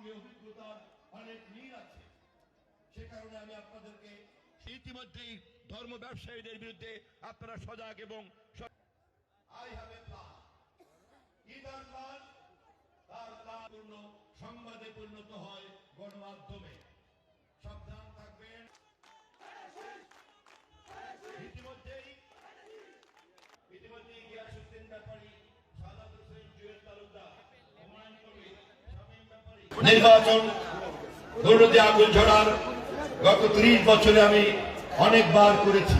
সঙ্গে অভিজ্ঞতার অনেক মিল আছে। সে কারণে আমি আপনাদেরকে ইতিমধ্যেই ধর্ম ব্যবসায়ীদের বিরুদ্ধে আপনারা সজাগ এবং সংবাদে পরিণত হয় গণমাধ্যমে। সাবধান থাকবেন। ইতিমধ্যেই গিয়াসউদ্দিন ব্যাপারী, সাদাত হোসেন, জুয়েল তালুকদার, হুমায়ুন কবির, শামীম ব্যাপারী নির্বাচন দুর্নীতি আগুন ঝরার গত 30 বছরে আমি অনেকবার করেছি।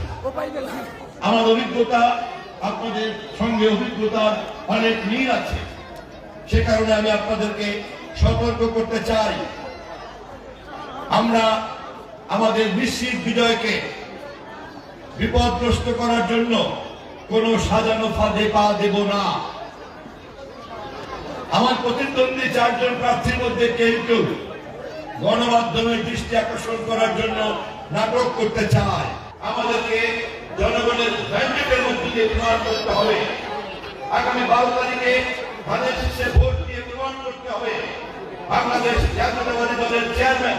আমার অভিজ্ঞতা আপনাদের সঙ্গে অভিজ্ঞতার অনেক মিল আছে। সে কারণে আমি আপনাদেরকে সতর্ক করতে চাই, আমরা আমাদের নিশ্চিত বিজয়কে বিপদগ্রস্ত করার জন্য কোন সাজানো ফাঁদে পা দেব না। আমার প্রতিদ্বন্দ্বী 4 জন প্রার্থীর মধ্যে কেউ গণমাধ্যমের দৃষ্টি আকর্ষণ করার জন্য নাটক করতে চায়। আমাদেরকে জনগণের ম্যান্ডেটের মধ্যে দিয়ে প্রমাণ করতে হবে। আগামী 12 তারিখে ধানের শীষে ভোট দিয়ে প্রমাণ করতে হবে বাংলাদেশ জাতীয়তাবাদী দলের চেয়ারম্যান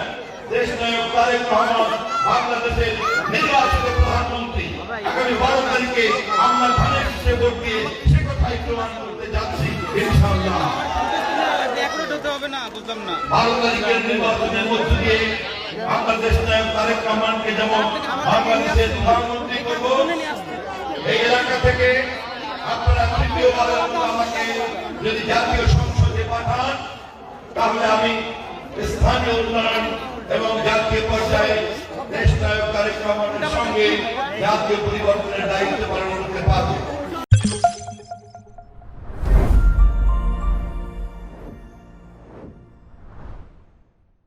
দেশনায়ক তারেক রহমান বাংলাদেশের নির্বাচিত প্রধানমন্ত্রী। আগামী 12 তারিখে আমরা ধানের শীষে ভোট দিয়ে সে কথাই প্রমাণ করতে যাচ্ছি ইনশাআল্লাহ। 12 তারিখের নির্বাচনের মধ্য দিয়ে বাংলাদেশ নায়ক তারেক রহমানকে যেমন বাংলাদেশের প্রধানমন্ত্রী করব, এই এলাকা থেকে আপনারা তৃতীয়বার আমাকে যদি জাতীয় সংসদে পাঠান, তাহলে আমি স্থানীয় উন্নয়ন এবং জাতীয় পর্যায়ে দেশ নায়ক তারেক রহমানের সঙ্গে জাতীয় পরিবর্তনের দায়িত্ব পালন করতে পারব।